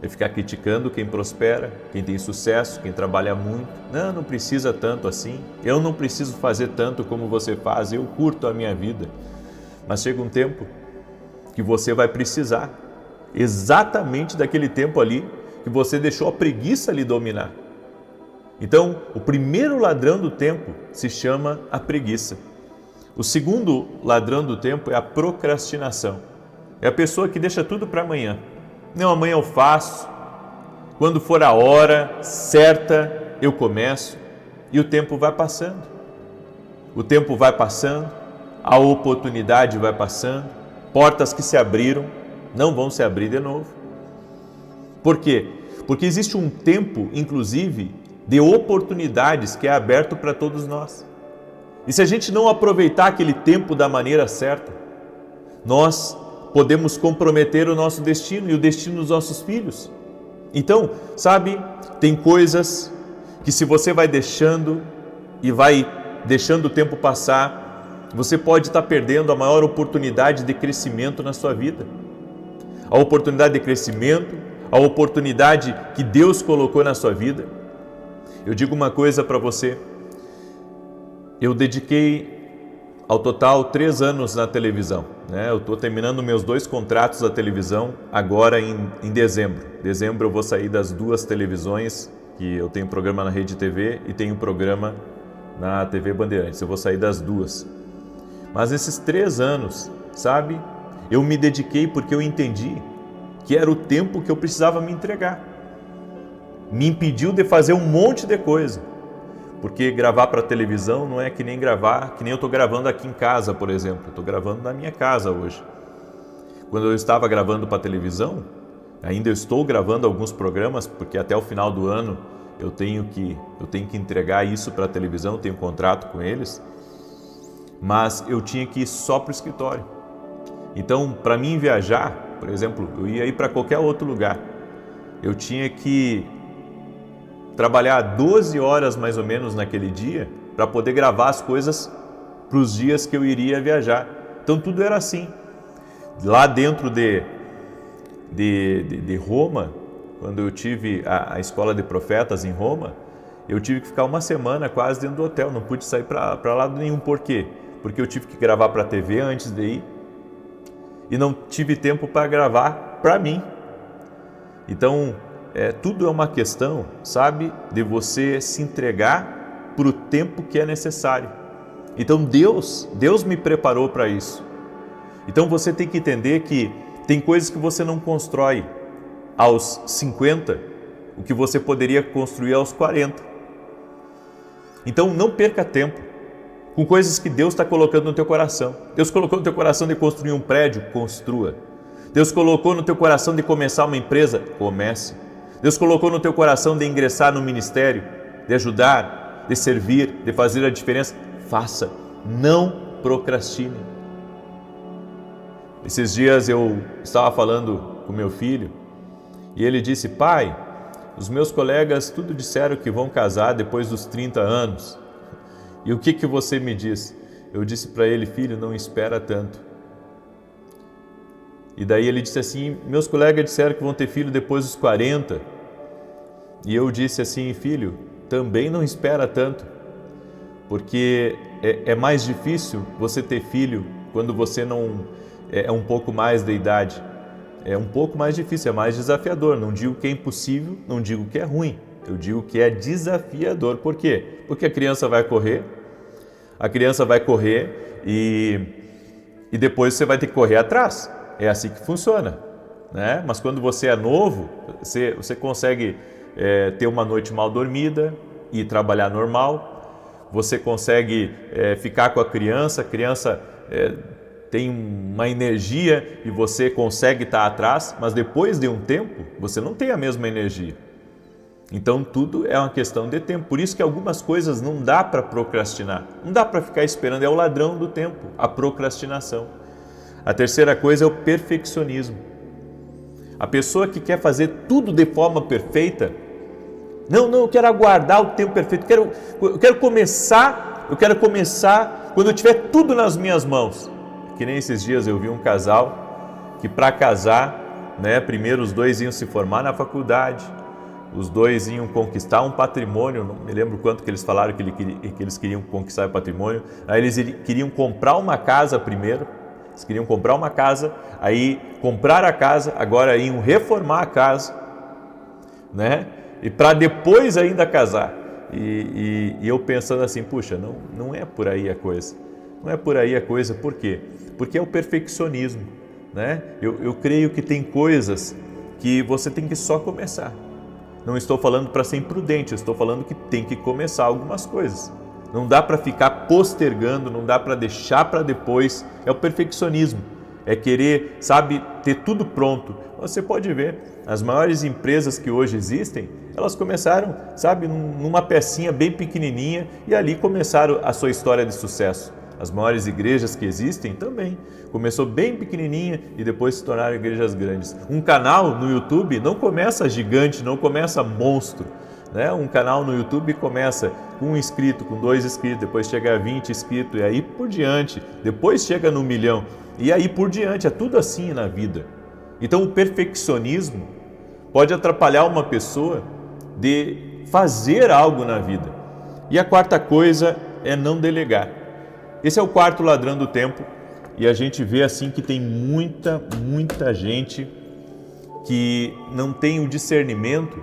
é ficar criticando quem prospera, quem tem sucesso, quem trabalha muito. Não precisa tanto assim, eu não preciso fazer tanto como você faz, eu curto a minha vida. Mas chega um tempo que você vai precisar exatamente daquele tempo ali que você deixou a preguiça lhe dominar. Então, o primeiro ladrão do tempo se chama a preguiça. O segundo ladrão do tempo é a procrastinação. É a pessoa que deixa tudo para amanhã. Não, amanhã eu faço, quando for a hora certa eu começo, e o tempo vai passando. O tempo vai passando, a oportunidade vai passando, portas que se abriram não vão se abrir de novo. Por quê? Porque existe um tempo, inclusive, de oportunidades que é aberto para todos nós. E se a gente não aproveitar aquele tempo da maneira certa, nós podemos comprometer o nosso destino e o destino dos nossos filhos. Então, sabe, tem coisas que se você vai deixando e vai deixando o tempo passar, você pode estar perdendo a maior oportunidade de crescimento na sua vida. A oportunidade de crescimento, a oportunidade que Deus colocou na sua vida. Eu digo uma coisa para você, eu dediquei ao total 3 anos na televisão, né? Eu estou terminando meus 2 contratos da televisão agora em dezembro. Dezembro eu vou sair das 2 televisões, que eu tenho programa na Rede TV e tenho programa na TV Bandeirantes. Eu vou sair das 2. Mas esses 3 anos, sabe, eu me dediquei porque eu entendi que era o tempo que eu precisava me entregar. Me impediu de fazer um monte de coisa. Porque gravar para televisão não é que nem gravar, que nem eu estou gravando aqui em casa, por exemplo. Eu estou gravando na minha casa hoje. Quando eu estava gravando para televisão, ainda eu estou gravando alguns programas, porque até o final do ano eu tenho que entregar isso para a televisão, eu tenho um contrato com eles, mas eu tinha que ir só para o escritório. Então, para mim viajar, por exemplo, eu ia ir para qualquer outro lugar, eu tinha que trabalhar 12 horas mais ou menos naquele dia para poder gravar as coisas para os dias que eu iria viajar. Então tudo era assim. Lá dentro de Roma, quando eu tive a escola de profetas em Roma, eu tive que ficar uma semana quase dentro do hotel, não pude sair para lado nenhum. Por quê? Porque eu tive que gravar para a TV antes de ir e não tive tempo para gravar para mim. Então, tudo é uma questão, sabe, de você se entregar para o tempo que é necessário. Então Deus me preparou para isso. Então você tem que entender que tem coisas que você não constrói aos 50, o que você poderia construir aos 40. Então não perca tempo com coisas que Deus está colocando no teu coração. Deus colocou no teu coração de construir um prédio, construa. Deus colocou no teu coração de começar uma empresa, comece. Deus colocou no teu coração de ingressar no ministério, de ajudar, de servir, de fazer a diferença, faça. Não procrastine. Esses dias eu estava falando com meu filho e ele disse: pai, os meus colegas tudo disseram que vão casar depois dos 30 anos. E o que você me diz? Eu disse para ele: filho, não espera tanto. E daí ele disse assim: meus colegas disseram que vão ter filho depois dos 40. E eu disse assim: filho, também não espera tanto, porque é mais difícil você ter filho quando você não é um pouco mais da idade, é um pouco mais difícil, é mais desafiador. Não digo que é impossível, não digo que é ruim, eu digo que é desafiador. Por quê? Porque a criança vai correr e depois você vai ter que correr atrás. É assim que funciona, né? Mas quando você é novo, você consegue ter uma noite mal dormida e trabalhar normal. Você consegue ficar com a criança tem uma energia e você consegue estar atrás, mas depois de um tempo você não tem a mesma energia. Então tudo é uma questão de tempo. Por isso que algumas coisas não dá para procrastinar, não dá para ficar esperando, é o ladrão do tempo, a procrastinação. A terceira coisa é o perfeccionismo. A pessoa que quer fazer tudo de forma perfeita, não, eu quero aguardar o tempo perfeito, eu quero começar quando eu tiver tudo nas minhas mãos. Que nem esses dias eu vi um casal que para casar, né, primeiro os dois iam se formar na faculdade, os dois iam conquistar um patrimônio, não me lembro quanto que eles falaram que eles queriam conquistar o patrimônio, aí eles queriam comprar uma casa primeiro, eles queriam comprar uma casa, aí comprar a casa, agora iam reformar a casa, né? E para depois ainda casar. E eu pensando assim, puxa, não é por aí a coisa. Não é por aí a coisa, por quê? Porque é o perfeccionismo, né? Eu creio que tem coisas que você tem que só começar. Não estou falando para ser imprudente, eu estou falando que tem que começar algumas coisas. Não dá para ficar postergando, não dá para deixar para depois. É o perfeccionismo, é querer, ter tudo pronto. Você pode ver, as maiores empresas que hoje existem, elas começaram, numa pecinha bem pequenininha e ali começaram a sua história de sucesso. As maiores igrejas que existem também. Começou bem pequenininha e depois se tornaram igrejas grandes. Um canal no YouTube não começa gigante, não começa monstro, né? Um canal no YouTube começa com 1 inscrito, com 2 inscritos, depois chega a 20 inscritos e aí por diante. Depois chega no 1 milhão e aí por diante. É tudo assim na vida. Então o perfeccionismo pode atrapalhar uma pessoa de fazer algo na vida. E a quarta coisa é não delegar. Esse é o quarto ladrão do tempo e a gente vê assim que tem muita gente que não tem o discernimento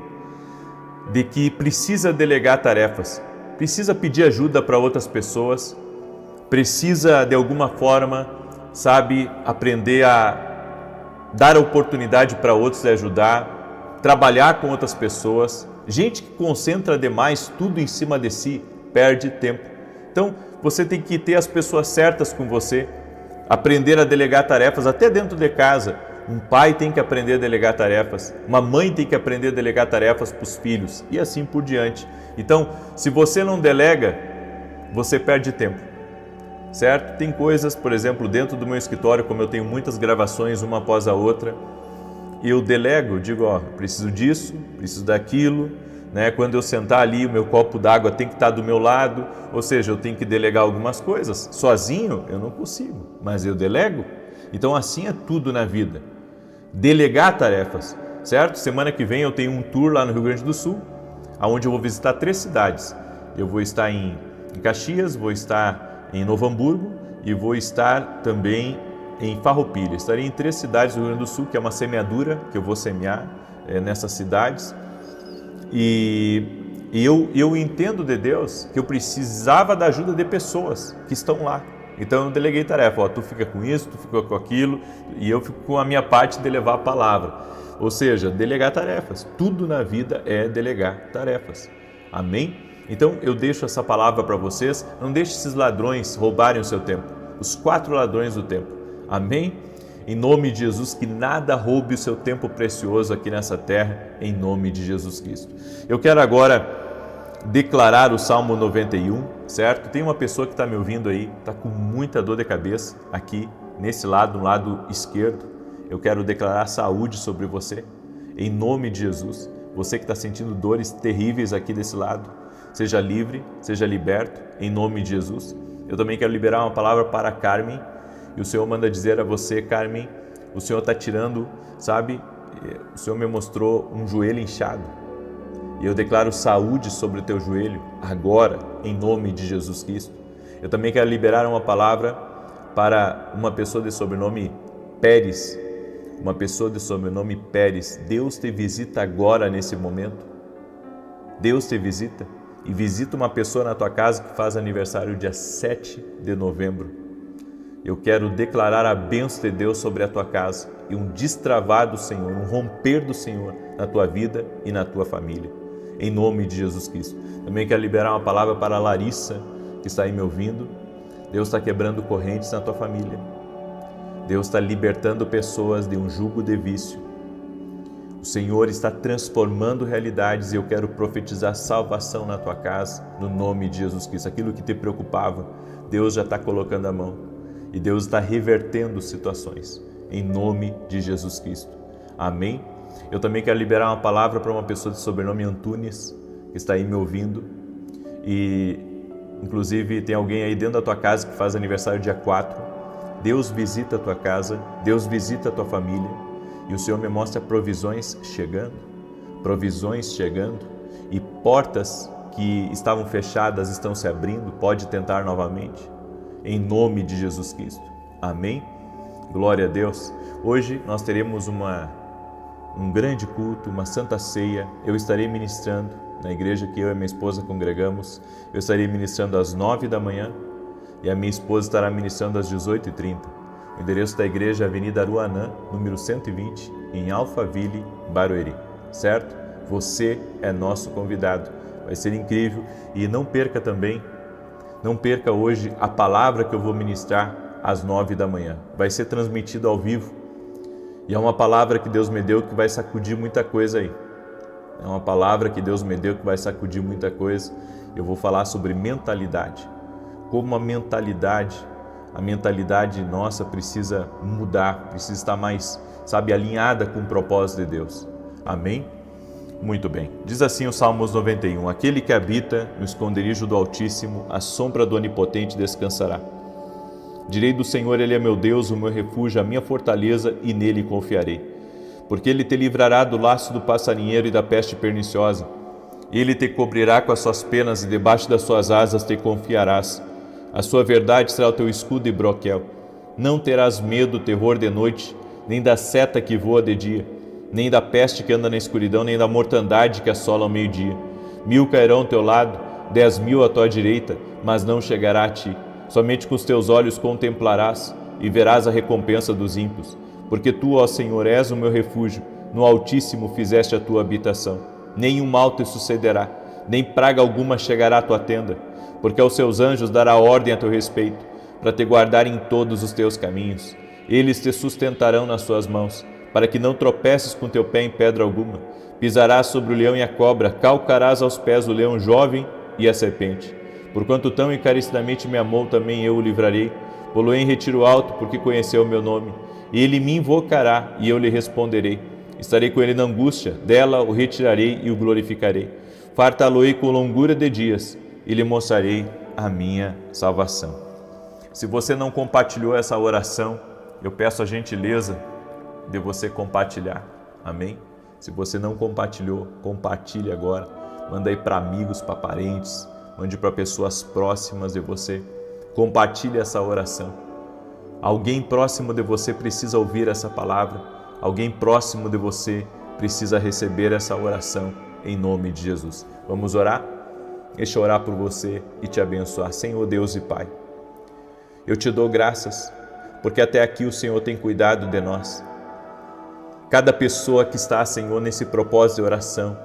de que precisa delegar tarefas, precisa pedir ajuda para outras pessoas, precisa de alguma forma, aprender a dar oportunidade para outros de ajudar, trabalhar com outras pessoas. Gente que concentra demais tudo em cima de si, perde tempo. Então, você tem que ter as pessoas certas com você, aprender a delegar tarefas até dentro de casa. Um pai tem que aprender a delegar tarefas, uma mãe tem que aprender a delegar tarefas para os filhos e assim por diante. Então, se você não delega, você perde tempo, certo? Tem coisas, por exemplo, dentro do meu escritório, como eu tenho muitas gravações uma após a outra, eu delego, digo, preciso disso, preciso daquilo, né? Quando eu sentar ali, o meu copo d'água tem que estar do meu lado, ou seja, eu tenho que delegar algumas coisas. Sozinho eu não consigo, mas eu delego. Então assim é tudo na vida. Delegar tarefas, certo? Semana que vem eu tenho um tour lá no Rio Grande do Sul, onde eu vou visitar 3 cidades. Eu vou estar em Caxias, vou estar em Novo Hamburgo e vou estar também em Farroupilha. Estarei em 3 cidades do Rio Grande do Sul, que é uma semeadura que eu vou semear nessas cidades. E eu entendo de Deus que eu precisava da ajuda de pessoas que estão lá. Então eu deleguei tarefa, tu fica com isso, tu fica com aquilo, e eu fico com a minha parte de levar a palavra. Ou seja, delegar tarefas. Tudo na vida é delegar tarefas. Amém? Então eu deixo essa palavra para vocês, não deixe esses ladrões roubarem o seu tempo. Os 4 ladrões do tempo. Amém? Em nome de Jesus, que nada roube o seu tempo precioso aqui nessa terra, em nome de Jesus Cristo. Eu quero agora declarar o Salmo 91, certo? Tem uma pessoa que está me ouvindo aí, está com muita dor de cabeça aqui, nesse lado, no lado esquerdo. Eu quero declarar saúde sobre você, em nome de Jesus. Você que está sentindo dores terríveis aqui desse lado, seja livre, seja liberto, em nome de Jesus. Eu também quero liberar uma palavra para a Carmen. E o Senhor manda dizer a você, Carmen, o Senhor está tirando, o Senhor me mostrou um joelho inchado. E eu declaro saúde sobre o teu joelho, agora, em nome de Jesus Cristo. Eu também quero liberar uma palavra para uma pessoa de sobrenome Pérez, uma pessoa de sobrenome Pérez, Deus te visita agora nesse momento. Deus te visita e visita uma pessoa na tua casa que faz aniversário dia 7 de novembro. Eu quero declarar a bênção de Deus sobre a tua casa e um destravar do Senhor, um romper do Senhor na tua vida e na tua família, em nome de Jesus Cristo. Também quero liberar uma palavra para a Larissa, que está aí me ouvindo. Deus está quebrando correntes na tua família. Deus está libertando pessoas de um jugo de vício. O Senhor está transformando realidades e eu quero profetizar salvação na tua casa, no nome de Jesus Cristo. Aquilo que te preocupava, Deus já está colocando a mão. E Deus está revertendo situações, em nome de Jesus Cristo. Amém? Eu também quero liberar uma palavra para uma pessoa de sobrenome Antunes, que está aí me ouvindo. E, inclusive, tem alguém aí dentro da tua casa que faz aniversário dia 4. Deus visita a tua casa, Deus visita a tua família. E o Senhor me mostra provisões chegando, e portas que estavam fechadas estão se abrindo, pode tentar novamente. Em nome de Jesus Cristo. Amém? Glória a Deus. Hoje nós teremos um grande culto, uma santa ceia. Eu estarei ministrando na igreja que eu e minha esposa congregamos. Eu estarei ministrando às 9 da manhã e a minha esposa estará ministrando às 18h30. O endereço da igreja é Avenida Aruanã, número 120, em Alphaville, Barueri. Certo? Você é nosso convidado. Vai ser incrível. E não perca hoje a palavra que eu vou ministrar às 9 da manhã. Vai ser transmitido ao vivo. E é uma palavra que Deus me deu que vai sacudir muita coisa aí. É uma palavra que Deus me deu que vai sacudir muita coisa. Eu vou falar sobre mentalidade. Como a mentalidade nossa precisa mudar, precisa estar mais, alinhada com o propósito de Deus. Amém? Muito bem. Diz assim o Salmos 91, aquele que habita no esconderijo do Altíssimo, a sombra do Onipotente descansará. Direi do Senhor, Ele é meu Deus, o meu refúgio, a minha fortaleza, e nele confiarei. Porque Ele te livrará do laço do passarinheiro e da peste perniciosa. Ele te cobrirá com as suas penas e debaixo das suas asas te confiarás. A sua verdade será o teu escudo e broquel. Não terás medo do terror de noite, nem da seta que voa de dia, nem da peste que anda na escuridão, nem da mortandade que assola ao meio-dia. 1000 cairão ao teu lado, 10.000 à tua direita, mas não chegará a ti. Somente com os teus olhos contemplarás e verás a recompensa dos ímpios. Porque tu, ó Senhor, és o meu refúgio, no Altíssimo fizeste a tua habitação. Nenhum mal te sucederá, nem praga alguma chegará à tua tenda, porque aos seus anjos dará ordem a teu respeito, para te guardar em todos os teus caminhos. Eles te sustentarão nas suas mãos, para que não tropeces com teu pé em pedra alguma. Pisarás sobre o leão e a cobra, calcarás aos pés o leão jovem e a serpente. Porquanto tão encarecidamente me amou, também eu o livrarei. Pô-lo em retiro alto, porque conheceu o meu nome. E ele me invocará, e eu lhe responderei. Estarei com ele na angústia, dela o retirarei e o glorificarei. Fartá-lo-ei com longura de dias, e lhe mostrarei a minha salvação. Se você não compartilhou essa oração, eu peço a gentileza de você compartilhar. Amém? Se você não compartilhou, compartilhe agora. Manda aí para amigos, para parentes, mande para pessoas próximas de você. Compartilhe essa oração. Alguém próximo de você precisa ouvir essa palavra. Alguém próximo de você precisa receber essa oração em nome de Jesus. Vamos orar? Deixa eu orar por você e te abençoar. Senhor Deus e Pai, eu te dou graças, porque até aqui o Senhor tem cuidado de nós. Cada pessoa que está, Senhor, nesse propósito de oração,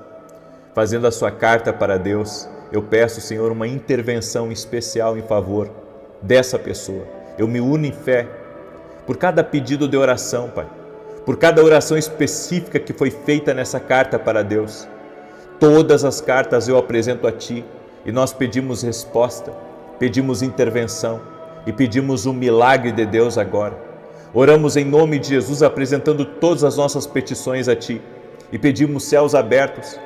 fazendo a sua carta para Deus, eu peço, Senhor, uma intervenção especial em favor dessa pessoa. Eu me uno em fé por cada pedido de oração, Pai, por cada oração específica que foi feita nessa carta para Deus. Todas as cartas eu apresento a Ti e nós pedimos resposta, pedimos intervenção e pedimos um milagre de Deus agora. Oramos em nome de Jesus, apresentando todas as nossas petições a Ti e pedimos céus abertos,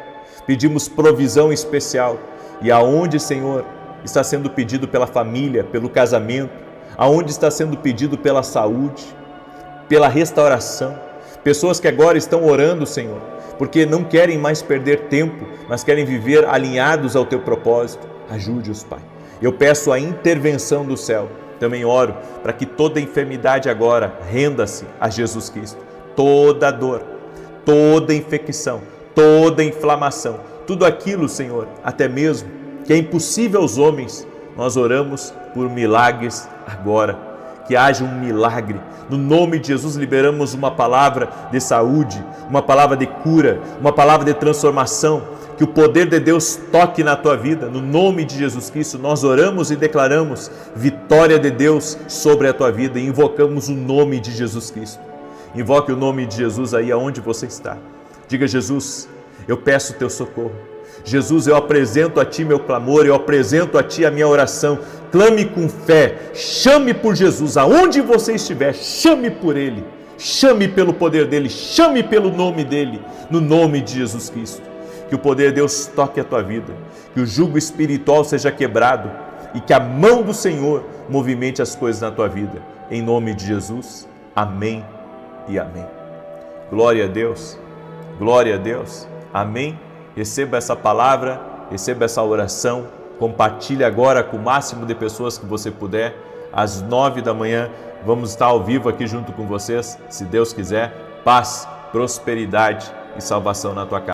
pedimos provisão especial. E aonde, Senhor, está sendo pedido pela família, pelo casamento, aonde está sendo pedido pela saúde, pela restauração, pessoas que agora estão orando, Senhor, porque não querem mais perder tempo, mas querem viver alinhados ao Teu propósito. Ajude-os, Pai. Eu peço a intervenção do céu também oro para que toda enfermidade agora renda-se a Jesus Cristo. Toda dor, toda infecção, toda inflamação, tudo aquilo, Senhor, até mesmo que é impossível aos homens, nós oramos por milagres agora. Que haja um milagre. No nome de Jesus, liberamos uma palavra de saúde, uma palavra de cura, uma palavra de transformação. Que o poder de Deus toque na tua vida. No nome de Jesus Cristo, nós oramos e declaramos vitória de Deus sobre a tua vida e invocamos o nome de Jesus Cristo. Invoque o nome de Jesus aí aonde você está. Diga: Jesus, eu peço o teu socorro. Jesus, eu apresento a Ti meu clamor, eu apresento a Ti a minha oração. Clame com fé, chame por Jesus, aonde você estiver, chame por Ele, chame pelo poder dEle, chame pelo nome dEle, no nome de Jesus Cristo. Que o poder de Deus toque a tua vida, que o jugo espiritual seja quebrado e que a mão do Senhor movimente as coisas na tua vida. Em nome de Jesus, amém e amém. Glória a Deus, glória a Deus, amém. Receba essa palavra, receba essa oração, compartilhe agora com o máximo de pessoas que você puder. Às 9 da manhã, vamos estar ao vivo aqui junto com vocês, se Deus quiser. Paz, prosperidade e salvação na tua casa.